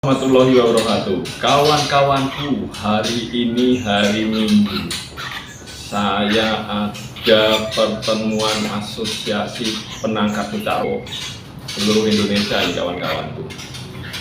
Warahmatullahi wabarakatuh. Kawan-kawanku, hari ini hari Minggu. Saya ada pertemuan asosiasi penangkap cicak seluruh Indonesia nih kawan-kawanku.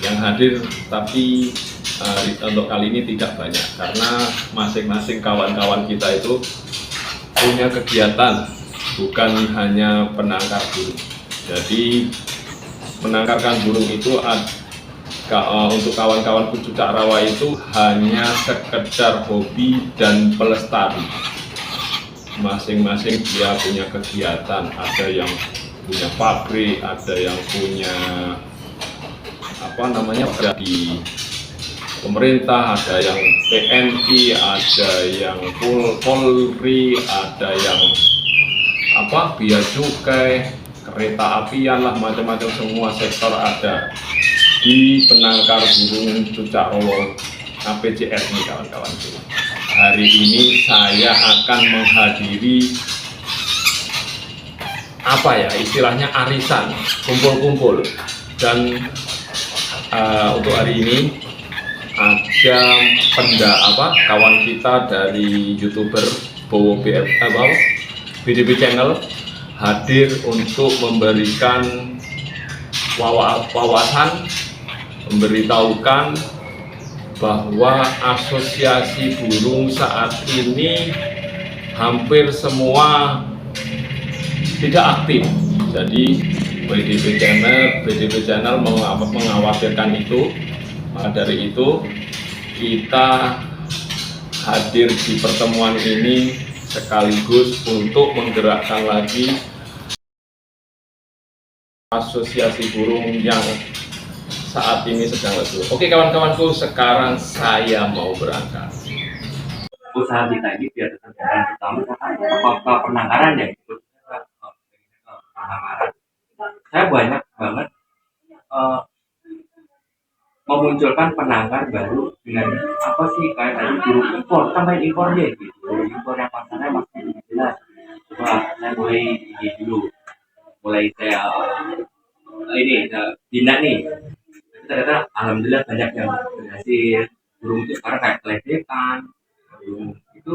Yang hadir tapi untuk kali ini tidak banyak karena masing-masing kawan-kawan kita itu punya kegiatan, bukan hanya penangkar burung. Jadi menangkarkan burung itu untuk kawan-kawan pecucak rawa itu hanya sekedar hobi dan pelestari. Masing-masing dia punya kegiatan, ada yang punya pabrik, ada yang punya di pemerintah, ada yang TNI, ada yang Polri, ada yang bea cukai, kereta apian lah, macam-macam, semua sektor ada di penangkar burung cucak rawa APCS nih kawan-kawan. Hari ini saya akan menghadiri istilahnya arisan, kumpul-kumpul, dan untuk hari ini ada kawan kita dari YouTuber Bowo BDB Channel hadir untuk memberikan wawasan, memberitahukan bahwa asosiasi burung saat ini hampir semua tidak aktif. Jadi BDB Channel mengkhawatirkan itu. Maka dari itu kita hadir di pertemuan ini sekaligus untuk menggerakkan lagi asosiasi burung yang saat ini sedang lesu. Oke kawan-kawanku, sekarang saya mau berangkat. Usaha kita ini biar terjalan pertama apakah penangkaran ya itu penangkaran. Saya banyak banget memunculkan penangkar baru dengan kayak tadi burung impor, tambahin impor deh gitu. Burung impor yang pasarnya masih jelas. Coba saya mulai ini dulu, saya bina nih. Ternyata alhamdulillah banyak yang berhasil. Burung itu sekarang kayak keledekan, burung itu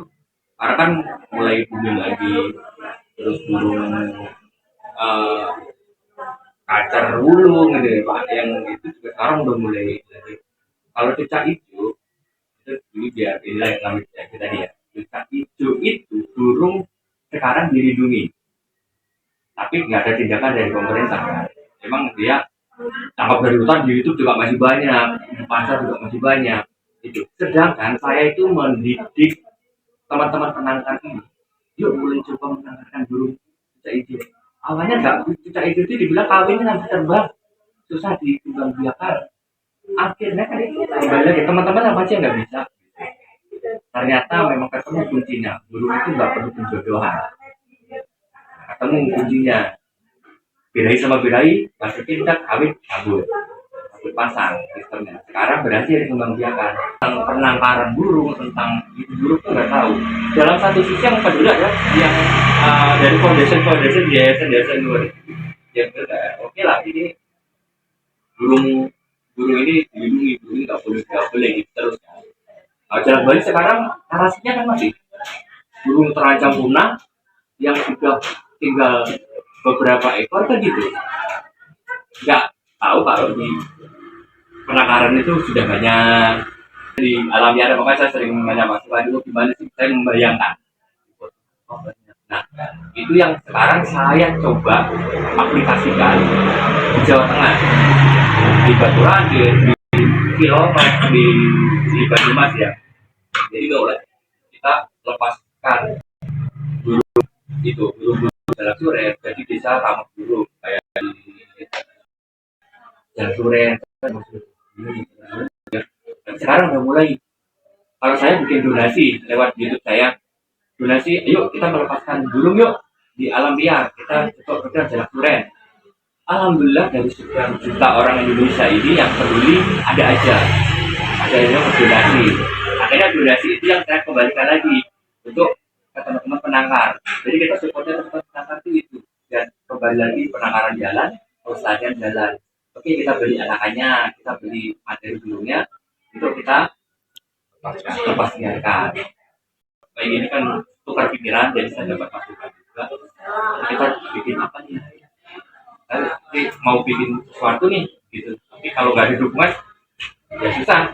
sekarang kan mulai booming lagi. Terus burung kacar wulung gitu Pak, yang itu juga sekarang udah mulai lagi. Kalau cucak hijau itu dulu biar inilah yang kami kita tadi ya, cucak hijau itu burung sekarang dilindungi, tapi nggak ada tindakan dari pemerintah. Memang dia tangkap dari hutan di YouTube juga masih banyak, di pasar juga masih banyak itu. Sedangkan saya itu mendidik teman-teman penangkar ini, yuk mulai coba menangkarkan burung cucak hijau. Awalnya nggak, cucak hijau itu dibilang kawinnya nanti terbang, susah dikembang biakan. Akhirnya kan kembali lagi teman-teman apa sih nggak bisa. Ternyata memang ketemu kuncinya, burung itu nggak perlu penjodohan, ketemu kuncinya. Bidai sama bidai, masukin kita kawin cabut pasang sistemnya. Sekarang berhasil dikembangbiakan. Tentang penangkaran burung, tentang itu burung tuh nggak tahu. Dalam satu sisi yang kedua ya, yang dari foundation yayasan luar, yang oke lah, ini burung ini dilindungi, burung nggak boleh gitu terus. Jalan balik sekarang narasinya kan masih burung terancam punah yang sudah tinggal beberapa ekor kan gitu. Nggak tahu kalau di penangkaran itu sudah banyak di alam liar, makanya saya sering menanya Mas dulu gimana sih saya membayangkan. Nah, itu yang sekarang saya coba aplikasikan di Jawa Tengah, di Baturan, di Kilomet, di Banyumas ya. Jadi boleh kita lepaskan burung itu, burung dalam suret, jadi desa ramah burung kayak di Jalan Suren. Sekarang udah mulai, kalau saya bikin donasi lewat YouTube saya, donasi, ayo kita melepaskan burung yuk di alam liar, kita coba bergerak Jalan Suren. Alhamdulillah dari sekian juta orang Indonesia ini yang peduli ada yang berdonasi. Akhirnya donasi itu yang saya kembalikan lagi untuk teman-teman penangkar. Jadi kita supportnya teman-teman penangkar itu dan kembali lagi penangkaran jalan, pelestarian jalan. Oke, Oke, kita beli anakannya, kita beli materi dulunya, itu kita lepas biarkan. Kayak gini kan tukar pikiran, jadi saya dapat masukan juga. Kita bikin apa nih? Tapi mau bikin sesuatu nih, gitu. Tapi kalau nggak ada dukungan, ya susah.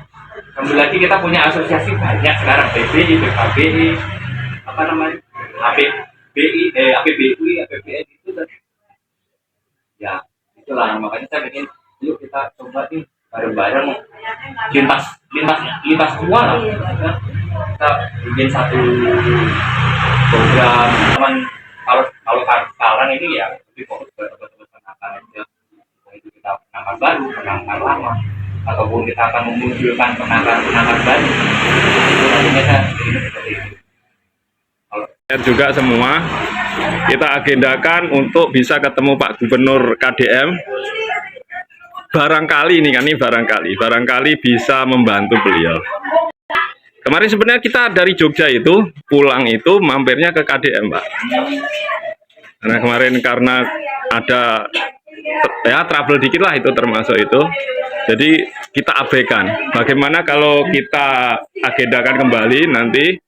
Kembali lagi kita punya asosiasi banyak sekarang, PBI, PKBI, apa namanya, APBI, APBUI, APBN itu kan. Ya, itulah makanya saya bikin, yuk kita coba nih bareng-bareng lintas semua lah. Kita bikin satu program, teman kalau sekarang ini ya lebih fokus ke teman-teman penangkar aja. Itu kita penangkar baru, penangkar lama, ataupun kita akan memunculkan penangkar baru. Itu nantinya saya bikin seperti itu. Dan juga semua kita agendakan untuk bisa ketemu Pak Gubernur KDM. Barangkali barangkali bisa membantu beliau. Kemarin sebenarnya kita dari Jogja itu pulang itu mampirnya ke KDM, Pak. Karena kemarin karena ada ya trouble dikit lah itu termasuk itu. Jadi kita abaikan. Bagaimana kalau kita agendakan kembali nanti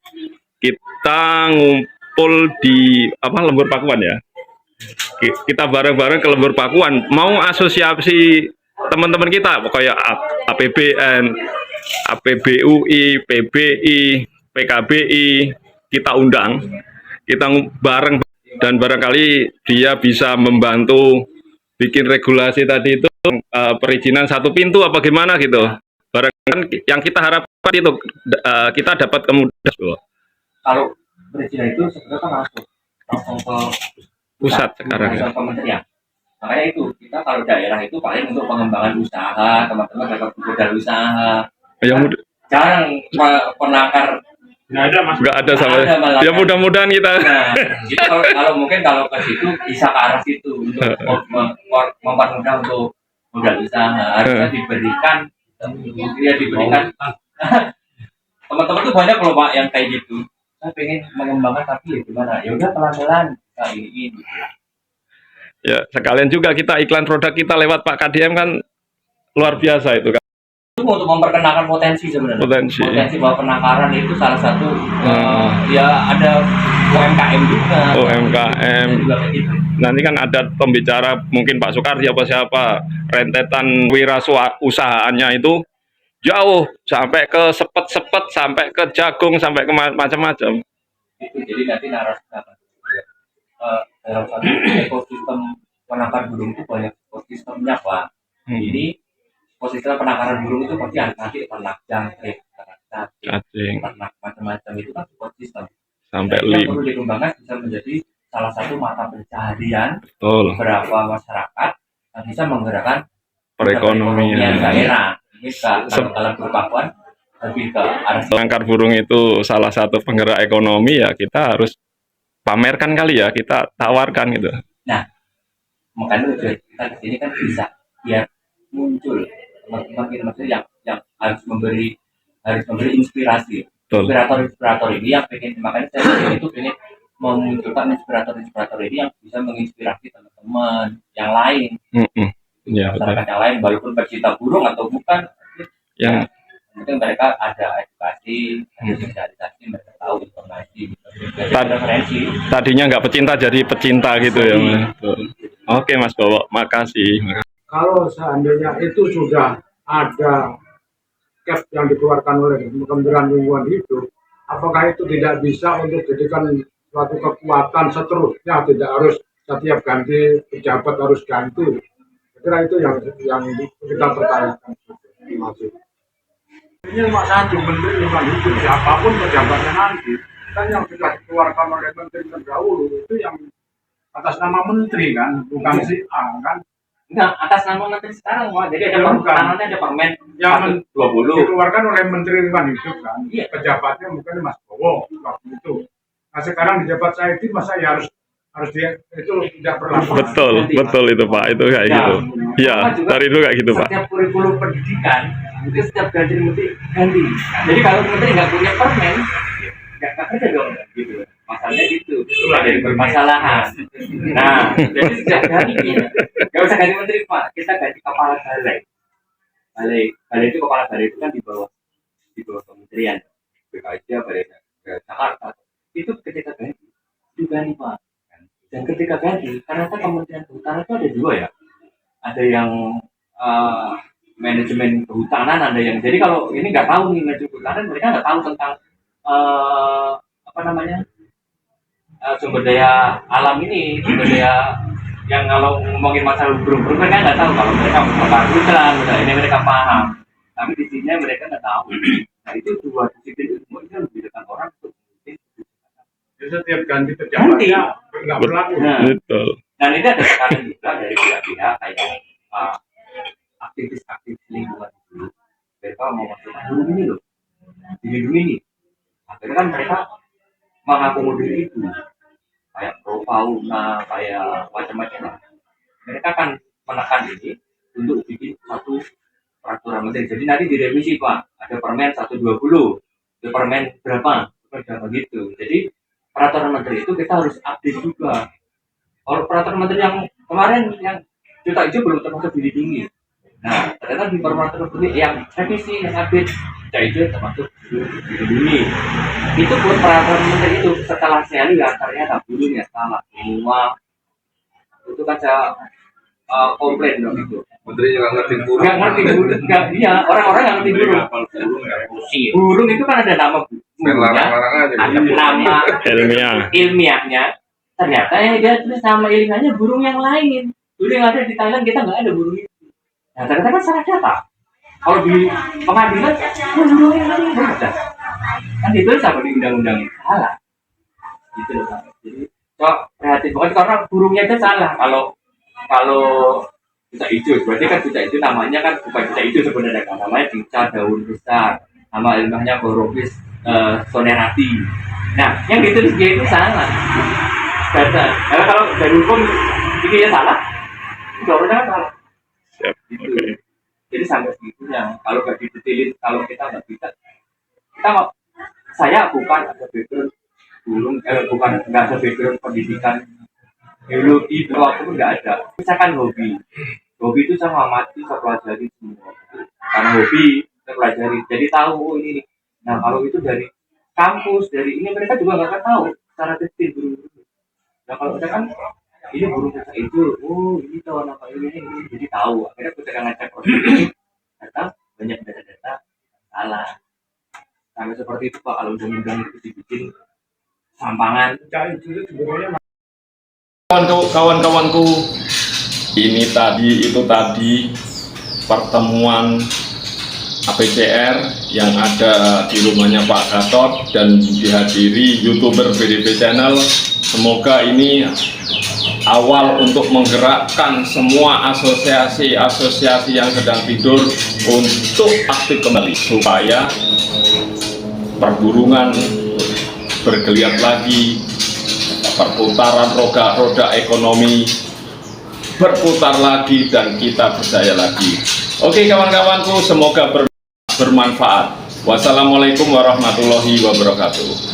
kita ngumpul di Lembur Pakuan ya. Kita bareng-bareng ke Lembur Pakuan, mau asosiasi teman-teman kita kayak APBN, APBUI, PBI, PKBI, kita undang, kita bareng, dan barangkali dia bisa membantu bikin regulasi tadi itu perizinan satu pintu apa gimana gitu. Barangkali yang kita harapkan itu kita dapat kemudahan. Kalau perizinan itu sebenarnya kan langsung ke pusat sekarang ya. Kementerian. Makanya itu kita kalau daerah itu paling untuk pengembangan usaha, teman-teman dapat modal usaha. Yang jarang penangkar nggak ada sama. Ya mudah-mudahan kita. Nah, itu kalau mungkin kalau ke situ bisa ke arah situ untuk mempermudah untuk modal usaha. Harusnya diberikan teman-teman tuh banyak loh Pak yang kayak gitu. Saya pengen mengembangkan tapi ya gimana? Ya udah pelan-pelan kita ini. Ya sekalian juga kita iklan produk kita lewat Pak KDM kan luar biasa itu kan. Itu untuk memperkenalkan potensi sebenarnya. Potensi bahwa penangkaran itu salah satu ya ada UMKM juga. UMKM. Gitu. Nanti kan ada pembicara mungkin Pak Soekardi apa siapa, rentetan wirausahaannya itu jauh sampai ke sepet sampai ke jagung sampai ke macam-macam. Itu jadi nanti narasi dalam satu ekosistem penangkaran burung itu banyak ekosistemnya Pak. Jadi ekosistem penangkaran burung itu pasti ada nanti ternak jangkrik, ternak cacing, ternak macam-macam itu kan ekosistem. Sampai yang perlu dikembangkan bisa menjadi salah satu mata pencaharian beberapa masyarakat yang bisa menggerakkan perekonomian daerah. Ini dalam Pakuan lebih ke arah penangkar burung itu salah satu penggerak ekonomi ya kita harus pamerkan kali ya, kita tawarkan gitu. Nah, makanya kita di sini kan bisa biar muncul teman-teman yang harus memberi inspirasi. Inspirator ini yang pengen, makanya saya itu pengen memunculkan inspirator ini yang bisa menginspirasi teman-teman yang lain. Masyarakat yang lain, walaupun pecinta burung atau bukan, yang mungkin mereka ada edukasi, ada sosialisasi, mereka tahu informasi, referensi. Tadinya nggak pecinta jadi pecinta gitu ya. Oke Mas Bowo, makasih. Kalau seandainya itu sudah ada cap yang dikeluarkan oleh Kementerian Lingkungan Hidup, apakah itu tidak bisa untuk jadikan suatu kekuatan seterusnya, tidak harus setiap ganti pejabat harus ganti? Kira itu yang kita pertanyakan. Ini masalah Menteri Lingkungan Hidup, siapapun pejabatnya nanti, kan yang sudah dikeluarkan oleh menteri terdahulu itu yang atas nama menteri kan, bukan si A kan? Enggak, atas nama menteri sekarang Pak. Jadi ada permenannya, ada permen yang 20 dikeluarkan oleh Menteri Lingkungan Hidup kan. Iya. Pejabatnya mungkin Mas Bowo waktu itu. Nah sekarang di jabat saya itu masa ya harus dia itu tidak berlaku. Betul itu Pak, itu kayak gitu. Iya, dari dulu kayak gitu Pak. Setiap kurikulum pendidikan itu setiap ganti menteri ganti. Jadi kalau menteri nggak punya permen, nggak kerja dong gitu. Masalahnya gitu. Itulah dari permasalahan. Nah, jadi sejak hari ini Gak usah ganti menteri Pak, kita ganti kepala balai. Balai itu kepala balai itu kan di bawah kementerian. BKID, balai ke Jakarta. Itu ketika ganti, itu ganti Pak. Dan ketika ganti, ternyata Kementerian Kehutanan itu ada dua ya. Ada yang manajemen kehutanan, ada yang jadi kalau ini nggak tahu nih manajemen kehutanan, mereka nggak tahu tentang apa namanya sumber daya alam ini, sumber daya yang kalau ngomongin masalah burung-burung mereka nggak tahu. Kalau mereka bakar hutan, ini mereka paham, tapi di sini mereka nggak tahu. Nah itu dua disiplin ilmu itu lebih dekat orang untuk Jadi setiap ganti pejabatnya nggak berlaku. Nah, Betul. dan itu ada tekanan juga dari pihak-pihak kayak aktivis-aktivis lingkungan itu, mereka mau masukkan burung ini loh, dilindungi ini. Akhirnya kan mereka mengakomodir itu, kayak pro fauna, kayak macam-macam lah. Mereka akan menekan ini untuk bikin satu peraturan menteri. Jadi nanti direvisi Pak, ada Permen 120, ada Permen berapa gitu. Jadi peraturan menteri itu kita harus update juga. Kalau peraturan menteri yang kemarin yang juta hijau belum termasuk dilindungi. Nah, ternyata di peraturan menteri yang revisi yang update juta hijau termasuk dilindungi. Itu pun peraturan menteri itu setelah saya lihat ternyata burungnya salah semua. Itu kan saya komplain dong itu. Menteri juga ngerti burung. Nggak ngerti burung, nggak iya orang-orang nggak ngerti burung. Burung ya. Burung itu kan ada nama burungnya, ada nama ilmiahnya. Ternyata yang dia tulis nama ilmiahnya burung yang lain. Burung yang ada di Thailand kita nggak ada burung itu. Nah ternyata kan salah data. Kalau di pengadilan burung yang lain ada. Kan itu sama di undang-undang salah. Gitu loh Pak. Jadi kok kreatif banget karena burungnya itu salah. Kalau juta hijau, berarti kan juta hijau namanya kan bukan juta hijau sebenarnya kan namanya cica daun besar. Nama ilmiahnya Boropis sonerati. Nah, yang ditulis dia itu salah. Data. Karena kalau dari hukum ini ya salah, jawabnya kan salah. Siap. Gitu. Oke. Jadi sampai segitunya. Kalau nggak didetilin, kalau kita nggak bisa, kita mau. Saya bukan ada background burung, bukan nggak ada background pendidikan biologi itu aku pun nggak ada. Misalkan hobi itu saya mengamati, saya pelajari semua. Karena hobi saya pelajari, jadi tahu oh ini. Nah kalau itu dari kampus, dari ini mereka juga nggak akan tahu secara detail burung. Nah kalau kita kan ini burung kaca itu, oh ini tahu nama ini, jadi tahu. Akhirnya ketika ngecek ini, ternyata banyak data-data salah. Sampai seperti itu Pak, kalau undang-undang itu dibikin sampangan. Jadi itu sebenarnya Kawan-kawanku, ini tadi itu tadi pertemuan APCR yang ada di rumahnya Pak Gatot dan dihadiri YouTuber VDP Channel. Semoga ini awal untuk menggerakkan semua asosiasi-asosiasi yang sedang tidur untuk aktif kembali supaya perburungan bergeliat lagi, perputaran roda ekonomi berputar lagi dan kita berdaya lagi. Oke kawan-kawanku, semoga bermanfaat. Wassalamualaikum warahmatullahi wabarakatuh.